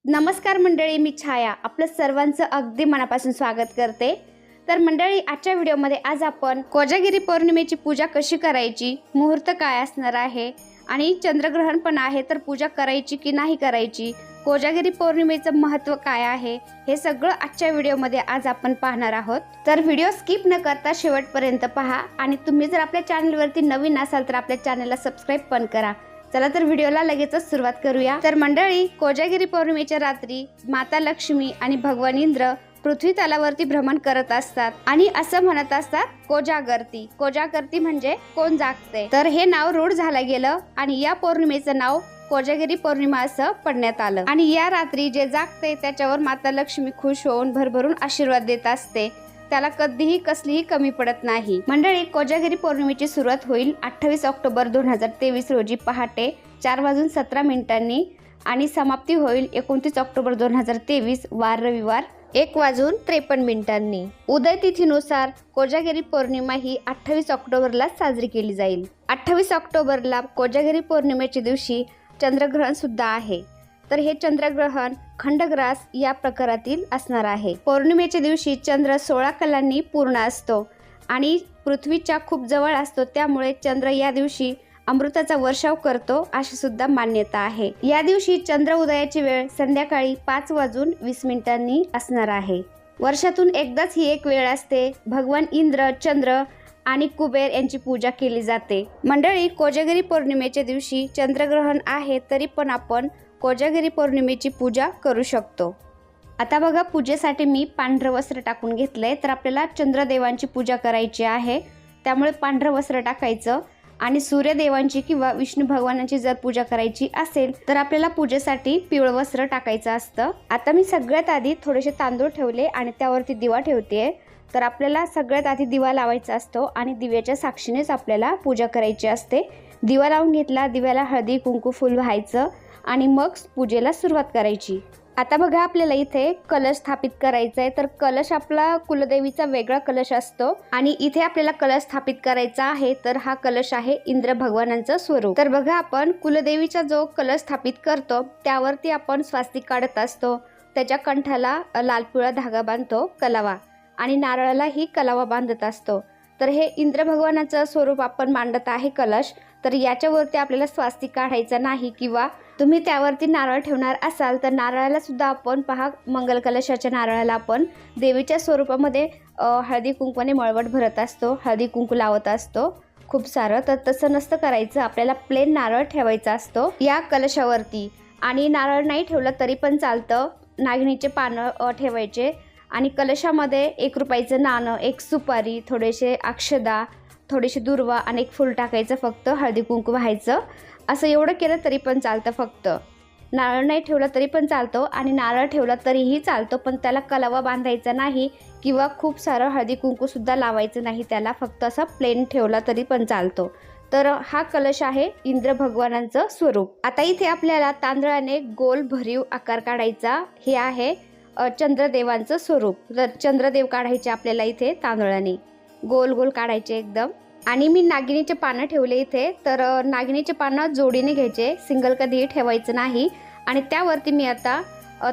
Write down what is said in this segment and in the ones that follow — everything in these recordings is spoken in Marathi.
नमस्कार मंडळी, मी छाया आपलं सर्वांचं अगदी मनापासून स्वागत करते। तर मंडळी, आजच्या व्हिडिओमध्ये आज आपण कोजागिरी पौर्णिमेची पूजा कशी करायची, मुहूर्त काय असणार आहे आणि चंद्रग्रहण पण आहे तर पूजा करायची की नाही करायची, कोजागिरी पौर्णिमेचं महत्त्व काय आहे, हे सगळं आजच्या व्हिडिओमध्ये आज आपण पाहणार आहोत। तर व्हिडिओ स्किप न करता शेवटपर्यंत पहा आणि तुम्ही जर आपल्या चॅनलवरती नवीन असाल तर आपल्या चॅनलला सबस्क्राइब पण करा। चला तर व्हिडिओला लगेचच सुरुवात करूया। तर मंडळी, कोजागिरी पौर्णिमेच्या रात्री माता लक्ष्मी आणि भगवान इंद्र पृथ्वी तलावरती भ्रमण करत असतात आणि असं म्हणत असतात, कोजागरती। कोजागरती म्हणजे कोण जागते। तर हे नाव रूढ झालं गेलं आणि या पौर्णिमेचं नाव कोजागिरी पौर्णिमा असं पडण्यात आलं। आणि या रात्री जे जागते त्याच्यावर माता लक्ष्मी खुश होऊन भरभरून आशीर्वाद देत असते, त्याला कधीही कसलीही कमी पडत नाही। मंडळी, कोजागिरी पौर्णिमेची सुरुवात होईल 28 ऑक्टोबर 2023 रोजी पहाटे 4:17 आणि समाप्ती होईल 29 ऑक्टोबर 2023 वार रविवार 1:53। उदय तिथीनुसार कोजागिरी पौर्णिमा ही 28 ऑक्टोबरला साजरी केली जाईल। 28 ऑक्टोबरला कोजागिरी पौर्णिमेच्या दिवशी चंद्रग्रहण सुद्धा आहे। तर हे चंद्रग्रहण खंडग्रास या प्रकारातील असणार आहे। पौर्णिमेच्या दिवशी चंद्र 16 कलांनी पूर्ण असतो आणि पृथ्वीच्या खूप जवळ असतो, त्यामुळे चंद्र या दिवशी अमृताचा वर्षाव करतो अशी सुद्धा मान्यता आहे। या दिवशी चंद्र उदयाची वेळ संध्याकाळी 5:20 असणार आहे। वर्षातून एकदाच ही एक वेळ असते। भगवान इंद्र, चंद्र आणि कुबेर यांची पूजा केली जाते। मंडळी, कोजागिरी पौर्णिमेच्या दिवशी चंद्रग्रहण आहे तरी पण आपण कोजागिरी पौर्णिमेची पूजा करू शकतो। आता बघा, पूजेसाठी मी पांढरं वस्त्र टाकून घेतलंय। तर आपल्याला चंद्रदेवांची पूजा करायची आहे, त्यामुळे पांढरं वस्त्र टाकायचं। आणि सूर्यदेवांची किंवा विष्णू भगवानांची जर पूजा करायची असेल तर आपल्याला पूजेसाठी पिवळं वस्त्र टाकायचं असतं। आता मी सगळ्यात आधी थोडेसे तांदूळ ठेवले आणि त्यावरती दिवा ठेवते। तर आपल्याला सगळ्यात आधी दिवा लावायचा असतो आणि दिव्याच्या साक्षीनेच आपल्याला पूजा करायची असते। दिवा लावून घेतला, दिव्याला हळदी कुंकू फुल व्हायचं आणि मग पूजेला सुरुवात करायची। आता बघा, आपल्याला इथे कलश स्थापित करायचा आहे। तर कलश आपला कुलदेवीचा वेगळा कलश असतो आणि इथे आपल्याला कलश स्थापित करायचा आहे। तर हा कलश आहे इंद्र भगवानांचं स्वरूप। तर बघा, आपण कुलदेवीचा जो कलश स्थापित करतो त्यावरती आपण स्वास्तिक काढत असतो, त्याच्या कंठाला लाल पिवळा धागा बांधतो कलावा आणि नारळालाही कलावा बांधत असतो। तर हे इंद्र भगवानाचं स्वरूप आपण मांडत आहे कलश। तर याच्यावरती आपल्याला स्वास्तिक काढायचा नाही, किंवा तुम्ही त्यावरती नारळ ठेवणार असाल तर नारळाला सुद्धा आपण पहा, मंगल कलशाच्या नारळाला आपण देवीच्या स्वरूपामध्ये हळदी कुंकवाने मळवट भरत असतो, हळदी कुंकू लावत असतो खूप सारं। तर तसं नसतं करायचं, आपल्याला प्लेन नारळ ठेवायचा असतो या कलशावरती। आणि नारळ नाही ठेवलं तरी पण चालतं, नागिणीचे पानं ठेवायचे आणि कलशामध्ये 1 रुपयाचं नाणं, 1 सुपारी, थोडेसे अक्षदा, थोडीशी दुर्वा आणि 1 फूल टाकायचं, फक्त हळदी कुंकू व्हायचं। असं एवढं केलं तरी पण चालतं। फक्त नारळ नाही ठेवलं तरी पण चालतो आणि नारळ ठेवला तरीही चालतो, पण त्याला कलावा बांधायचा नाही किंवा खूप सारं हळदी कुंकू सुद्धा लावायचं नाही त्याला, फक्त असं प्लेन ठेवला तरी पण चालतो। तर हा कलश आहे इंद्र भगवानांचं स्वरूप। आता इथे आपल्याला तांदळाने गोल भरीव आकार काढायचा, हे आहे चंद्रदेवांचं स्वरूप। तर चंद्रदेव काढायचे आपल्याला इथे तांदळाने गोल गोल काढायचे एकदम। आणि मी नागिणीचे पानं ठेवले इथे। तर नागिणीचे पानं जोडीने घ्यायचे, सिंगल कधीही ठेवायचं नाही। आणि त्यावरती मी आता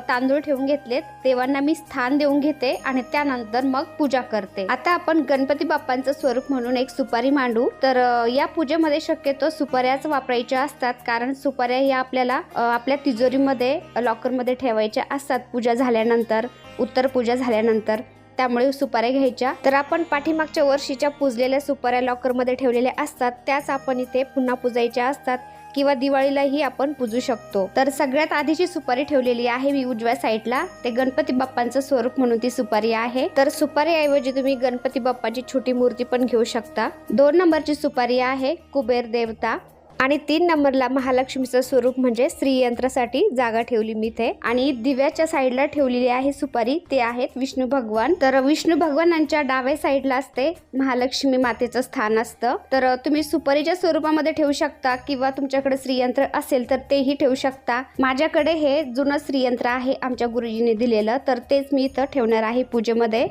तांदूळ ठेवून घेतलेत, देवांना मी स्थान देऊन घेते आणि त्यानंतर मग पूजा करते। आता आपण गणपती बाप्पांचं स्वरूप म्हणून 1 सुपारी मांडू। तर या पूजेमध्ये शक्यतो सुपाऱ्याच वापरायच्या असतात, कारण सुपाऱ्या या आपल्याला आपल्या तिजोरीमध्ये लॉकरमध्ये ठेवायच्या असतात पूजा झाल्यानंतर, उत्तर पूजा झाल्यानंतर, त्यामुळे सुपाऱ्या घ्यायच्या। तर आपण पाठीमागच्या वर्षीच्या पूजलेल्या सुपाऱ्या लॉकरमध्ये ठेवलेल्या असतात, त्याच आपण इथे पुन्हा पूजायच्या असतात किंवा दिवाळीलाही आपण पूजू शकतो। तर सगळ्यात आधीची सुपारी ठेवलेली आहे मी उजव्या साईडला, ते गणपती बाप्पांचं स्वरूप म्हणून ती सुपारी आहे। तर सुपारीऐवजी तुम्ही गणपती बाप्पाची छोटी मूर्ती पण घेऊ शकता। 2 नंबरची सुपारी आहे कुबेर देवता आणि 3 नंबरला महालक्ष्मीचं स्वरूप म्हणजे श्रीयंत्रासाठी जागा ठेवली मी इथे। आणि दिव्याच्या साईडला ठेवलेली आहे सुपारी, ते आहेत विष्णू भगवान। तर विष्णू भगवानांच्या डाव्या साईडला असते महालक्ष्मी मातेचं स्थान असतं। तर तुम्ही सुपारीच्या स्वरूपामध्ये ठेवू शकता किंवा तुमच्याकडे श्रीयंत्र असेल तर तेही ठेवू शकता। माझ्याकडे हे जुनं श्रीयंत्र आहे आमच्या गुरुजींनी दिलेलं, तर तेच मी इथं ठेवणार आहे पूजेमध्ये।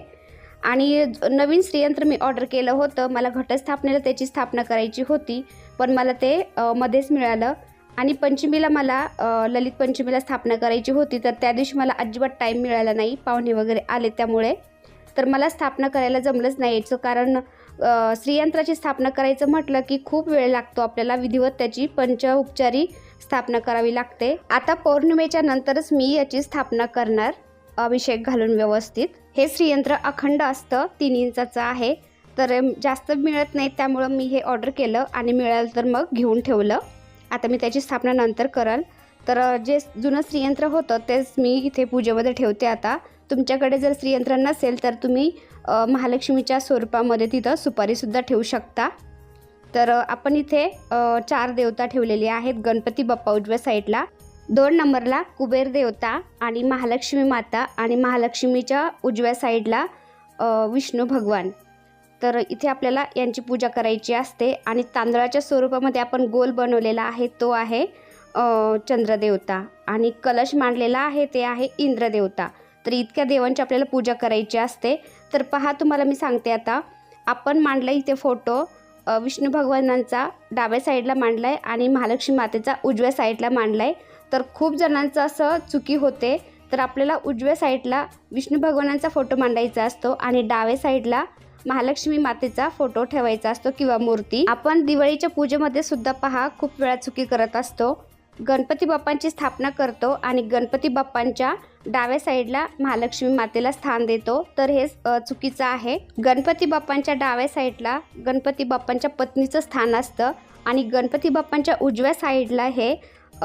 आणि नवीन श्रीयंत्र मी ऑर्डर केलं होतं, मला घटस्थापनेला त्याची स्थापना करायची होती, पण मला ते मध्येच मिळालं आणि पंचमीला मला ललित पंचमीला स्थापना करायची होती, तर त्या दिवशी मला अजिबात टाईम मिळाला नाही, पाहुणे वगैरे आले त्यामुळे. तर मला स्थापना करायला जमलंच नाही याचं कारण श्रीयंत्राची स्थापना करायचं म्हटलं की खूप वेळ लागतो आपल्याला, विधिवत त्याची पंचोपचारी स्थापना करावी लागते. आता पौर्णिमेच्या नंतरच मी याची स्थापना करणार, अभिषेक घालून व्यवस्थित. हे श्रीयंत्र अखंड असतं, 3 इंचाचं आहे, तर जास्त मिळत नाही त्यामुळं मी हे ऑर्डर केलं आणि मिळालं तर मग घेऊन ठेवलं. आता मी त्याची स्थापना नंतर करल. तर जे जुनं श्रीयंत्र होतं तेच मी इथे पूजेमध्ये ठेवते. आता तुमच्याकडे जर श्रीयंत्र नसेल तर तुम्ही महालक्ष्मीच्या स्वरूपामध्ये तिथं सुपारीसुद्धा ठेवू शकता. तर आपण इथे 4 देवता ठेवलेली आहेत. गणपती बाप्पा उजव्या साईडला, 2 नंबरला कुबेर देवता आणि महालक्ष्मी माता, आणि महालक्ष्मीच्या उजव्या साईडला विष्णू भगवान. तर इथे आपल्याला यांची पूजा करायची असते. आणि तांदळाच्या स्वरूपामध्ये आपण गोल बनवलेला आहे तो आहे चंद्रदेवता, आणि कलश मांडलेला आहे ते आहे इंद्रदेवता. तर इतक्या देवांची आपल्याला पूजा करायची असते. तर पहा, तुम्हाला मी सांगते आता. आपण मांडला इथे फोटो विष्णू भगवानांचा डाव्या साईडला मांडला आहे आणि महालक्ष्मी मातेचा उजव्या साईडला मांडला आहे. तर खूप जणांचं असं चुकी होते. तर आपल्याला उजव्या साईडला विष्णू भगवानांचा फोटो मांडायचा असतो आणि डाव्या साईडला महालक्ष्मी मातेचा फोटो ठेवायचा असतो किंवा मूर्ती. आपण दिवाळीच्या पूजेमध्ये सुद्धा पहा खूप वेळा चुकी करत असतो. गणपती बाप्पांची स्थापना करतो आणि गणपती बाप्पांच्या डाव्या साईडला महालक्ष्मी मातेला स्थान देतो, तर हे चुकीचं आहे. गणपती बाप्पांच्या डाव्या साईडला गणपती बाप्पांच्या पत्नीचं स्थान असतं आणि गणपती बाप्पांच्या उजव्या साईडला हे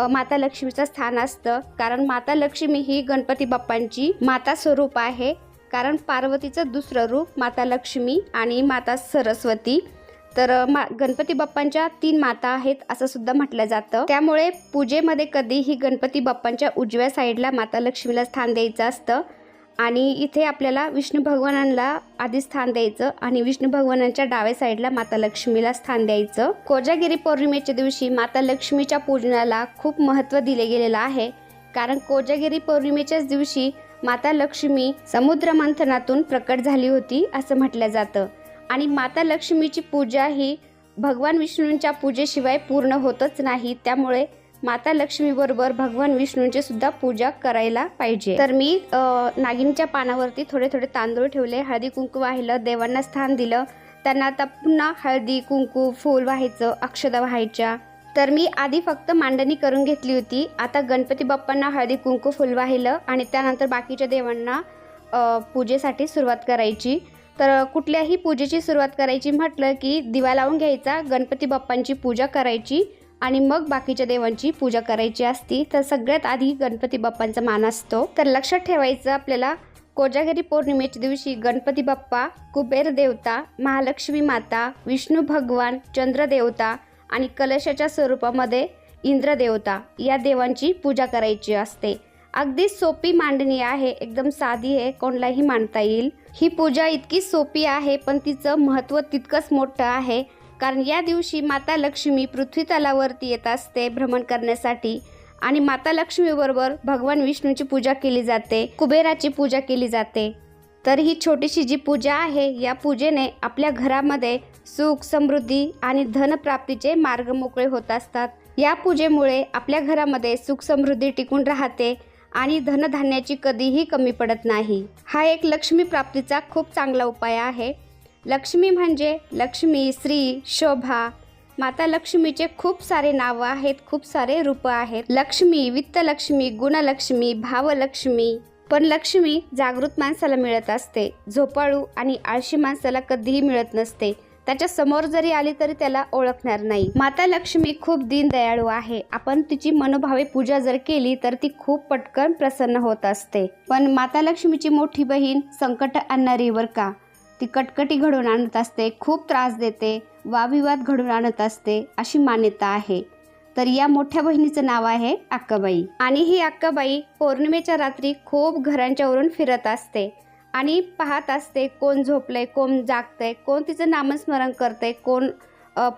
माता लक्ष्मीचं स्थान असतं. कारण माता लक्ष्मी ही गणपती बाप्पांची माता स्वरूप आहे. कारण पार्वतीचं दुसरं रूप माता लक्ष्मी आणि माता सरस्वती. तर गणपती बाप्पांच्या 3 माता आहेत असं सुद्धा म्हटलं जातं. त्यामुळे पूजेमध्ये कधीही गणपती बाप्पांच्या उजव्या साईडला माता लक्ष्मीला स्थान द्यायचं असतं. आणि इथे आपल्याला विष्णू भगवानांना आधी स्थान द्यायचं आणि विष्णू भगवानांच्या डाव्या साईडला माता लक्ष्मीला स्थान द्यायचं. कोजागिरी पौर्णिमेच्या दिवशी माता लक्ष्मीच्या पूजनाला खूप महत्त्व दिले गेलेलं आहे. कारण कोजागिरी पौर्णिमेच्याच दिवशी माता लक्ष्मी समुद्र मंथनातून प्रकट झाली होती असं म्हटलं जातं. आणि माता लक्ष्मीची पूजा ही भगवान विष्णूंच्या पूजेशिवाय पूर्ण होतच नाही. त्यामुळे माता लक्ष्मीबरोबर भगवान विष्णूंची सुद्धा पूजा करायला पाहिजे. तर मी नागिनीच्या पानावरती थोडे थोडे तांदूळ ठेवले, हळदी कुंकू वाहिलं, देवांना स्थान दिलं. त्यांना आता पुन्हा हळदी कुंकू फूल व्हायचं, अक्षता व्हायच्या. तर मी आधी फक्त मांडणी करून घेतली होती. आता गणपती बाप्पांना हळदी कुंकू फुल वाहिलं आणि त्यानंतर बाकीच्या देवांना पूजेसाठी सुरुवात करायची. तर कुठल्याही पूजेची सुरुवात करायची म्हटलं की दिवा लावून घ्यायचा, गणपती बाप्पांची पूजा करायची आणि मग बाकीच्या देवांची पूजा करायची असती. तर सगळ्यात आधी गणपती बाप्पांचा मान असतो. तर लक्षात ठेवायचं आपल्याला, कोजागिरी पौर्णिमेच्या दिवशी गणपती बाप्पा, कुबेर देवता, महालक्ष्मी माता, विष्णू भगवान, चंद्रदेवता आणि कलशाच्या स्वरूपामध्ये इंद्रदेवता या देवांची पूजा करायची असते. अगदी सोपी मांडणी आहे, एकदम साधी आहे, कोणालाही मांडता येईल. ही पूजा इतकी सोपी आहे पण तिचं महत्त्व तितकंच मोठं आहे. कारण या दिवशी माता लक्ष्मी पृथ्वी तलावरती येत असते भ्रमण करण्यासाठी आणि माता लक्ष्मीबरोबर भगवान विष्णूची पूजा केली जाते, कुबेराची पूजा केली जाते. तर ही छोटीशी जी पूजा आहे, या पूजेने आपल्या घरामध्ये सुख, समृद्धी आणि धनप्राप्तीचे मार्ग मोकळे होत असतात. या पूजेमुळे आपल्या घरामध्ये सुख समृद्धी टिकून राहते आणि धनधान्याची कधीही कमी पडत नाही. हा एक लक्ष्मी प्राप्तीचा खूप चांगला उपाय आहे. लक्ष्मी म्हणजे लक्ष्मी, श्री, शोभा. माता लक्ष्मीचे खूप सारे नावं आहेत, खूप सारे रूपं आहेत. लक्ष्मी, वित्तलक्ष्मी, गुणलक्ष्मी, भावलक्ष्मी. पण लक्ष्मी जागृत माणसाला मिळत असते, झोपाळू आणि आळशी माणसाला कधीही मिळत नसते. त्याच्या समोर जरी आली तरी त्याला ओळखणार नाही. माता लक्ष्मी खूप दीनदयाळू आहे. आपण तिची मनोभावे पूजा जर केली तर ती खूप पटकन प्रसन्न होत असते. पण माता लक्ष्मीची मोठी बहीण संकट आणणारी वर का, ती कटकटी घडून आणत असते, खूप त्रास देते, वादविवाद घडून आणत असते अशी मान्यता आहे. तर या मोठ्या बहिणीचं नाव आहे अक्काबाई. आणि ही अक्काबाई पौर्णिमेच्या रात्री खूप घरांच्यावरून फिरत असते आणि पाहत असते कोण झोपलंय, कोण जागतंय, कोण तिचं नामस्मरण करतंय, कोण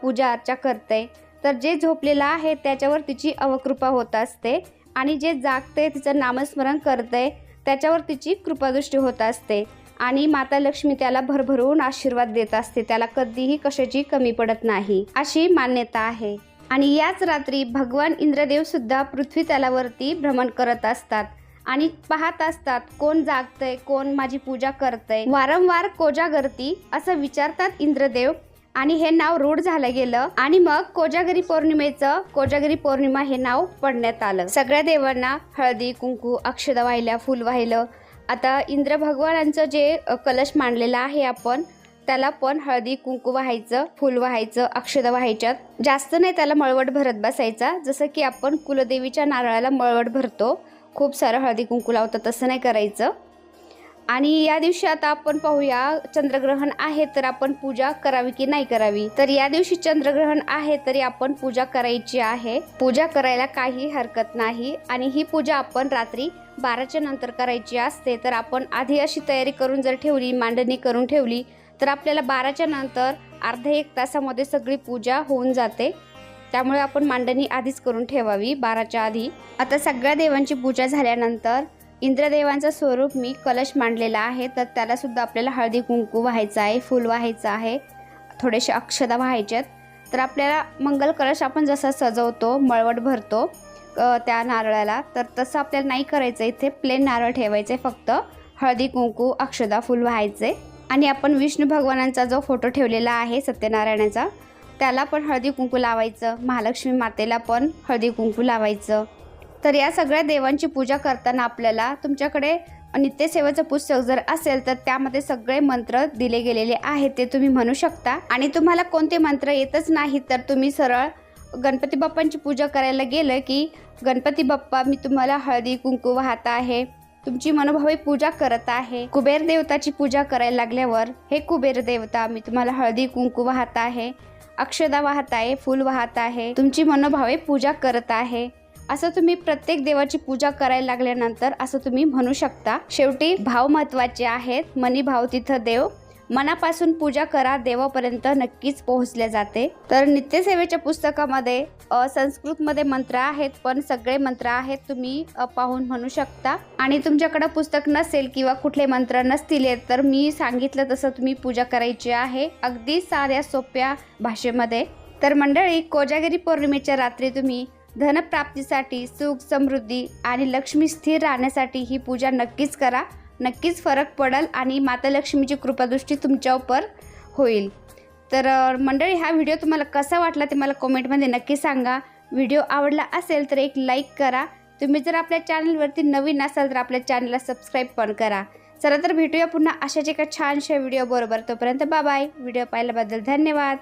पूजा अर्चा करतंय. तर जे झोपलेलं आहे त्याच्यावर तिची अवकृपा होत असते आणि जे जागतंय तिचं नामस्मरण करतंय त्याच्यावर तिची कृपादृष्टी होत असते. आणि माता लक्ष्मी त्याला भरभरून आशीर्वाद देत असते, त्याला कधीही कशाची कमी पडत नाही अशी मान्यता आहे. आणि याच रात्री भगवान इंद्रदेव सुद्धा पृथ्वी तलावरती भ्रमण करत असतात आणि पाहत असतात कोण जागतंय, कोण माझी पूजा करतंय. वारंवार कोजागरती असं विचारतात इंद्रदेव आणि हे नाव रूढ झालं गेलं आणि मग कोजागरी पौर्णिमेचं कोजागरी पौर्णिमा हे नाव पडण्यात आलं. सगळ्या देवांना हळदी कुंकू अक्षदा वाहिल्या, फुल वाहिलं. आता इंद्र भगवानांचं जे कलश मांडलेला आहे आपण त्याला पण हळदी कुंकू वाहायचं, फुल वाहायचं, अक्षदा वाहायच्यात. जास्त नाही त्याला मळवट भरत बसायचा, जसं की आपण कुलदेवीच्या नारळाला मळवट भरतो, खूप सारं हळदी कुंकू लावतं, तसं नाही करायचं. आणि या दिवशी आता आपण पाहूया चंद्रग्रहण आहे तर आपण पूजा करावी की नाही करावी. तर या दिवशी चंद्रग्रहण आहे तरी आपण पूजा करायची आहे. पूजा करायला काही हरकत नाही आणि ही पूजा आपण रात्री 12च्या नंतर करायची असते. तर आपण आधी अशी तयारी करून जर ठेवली, मांडणी करून ठेवली तर आपल्याला 12च्या नंतर अर्धा एक तासामध्ये सगळी पूजा होऊन जाते. त्यामुळे आपण मांडणी आधीच करून ठेवावी 12च्या आधी. आता सगळ्या देवांची पूजा झाल्यानंतर इंद्रदेवांचं स्वरूप मी कलश मांडलेला आहे तर त्याला सुद्धा आपल्याला हळदी कुंकू व्हायचं आहे, फूल व्हायचं आहे, थोडेसे अक्षदा व्हायच्यात. तर आपल्याला मंगल कलश आपण जसा सजवतो, मळवट भरतो त्या नारळाला, तर तसं आपल्याला नाही करायचं. इथे प्लेन नारळ ठेवायचे, फक्त हळदी कुंकू अक्षदा फूल व्हायचे. आणि आपण विष्णू भगवानांचा जो फोटो ठेवलेला आहे सत्यनारायणाचा त्याला पण हळदी कुंकू लावायचं. महालक्ष्मी मातेला पण हळदी कुंकू लावायचं. तर या सगळ्या देवांची पूजा करताना आपल्याला तुमच्याकडे नित्यसेवेचं पुस्तक जर असेल तर त्यामध्ये सगळे मंत्र दिले गेलेले आहेत, ते तुम्ही म्हणू शकता. आणि तुम्हाला कोणते मंत्र येतच नाही तर तुम्ही सरळ गणपती बाप्पांची पूजा करायला गेलं की गणपती बाप्पा मी तुम्हाला हळदी कुंकू वाहत आहे, तुमची मनोभावे पूजा करत आहे. कुबेर देवताची पूजा करायला लागल्यावर हे कुबेर देवता मी तुम्हाला हळदी कुंकू वाहत आहे, अक्षदा वाहत आहे, फूल वाहत आहे, तुमची मनोभावे पूजा करत आहे, असं तुम्ही प्रत्येक देवाची पूजा करायला लागल्यानंतर असं तुम्ही म्हणू शकता. शेवटी भाव महत्त्वाचे आहेत. मनी भाव तिथं देव. मनापासून पूजा करा, देवापर्यंत नक्कीच पोहोचले जाते. तर नित्यसेवेच्या पुस्तकामध्ये संस्कृतमध्ये मंत्र आहेत, पण सगळे मंत्र आहेत तुम्ही पाहून म्हणू शकता. आणि तुमच्याकडे पुस्तक नसेल किंवा कुठले मंत्र नसतील तर मी सांगितलं तसं तुम्ही पूजा करायची आहे, अगदी साध्या सोप्या भाषेमध्ये. तर मंडळी, कोजागिरी पौर्णिमेच्या रात्री तुम्ही धनप्राप्तीसाठी, सुख समृद्धी आणि लक्ष्मी स्थिर राहण्यासाठी ही पूजा नक्कीच करा. नक्कीच फरक पडेल आणि माता लक्ष्मीची कृपादृष्टी तुमच्यावर होईल. तर मंडळी, हा व्हिडिओ तुम्हाला कसा वाटला ते मला कमेंटमध्ये नक्की सांगा. व्हिडिओ आवडला असेल तर एक लाईक करा. तुम्ही जर आपल्या चॅनलवरती नवीन असाल तर आपल्या चॅनलला सबस्क्राईब पण करा. चला तर भेटूया पुन्हा अशाच एका छानशा व्हिडिओ बरोबर. तोपर्यंत बाय बाय. व्हिडिओ पाहिल्याबद्दल धन्यवाद.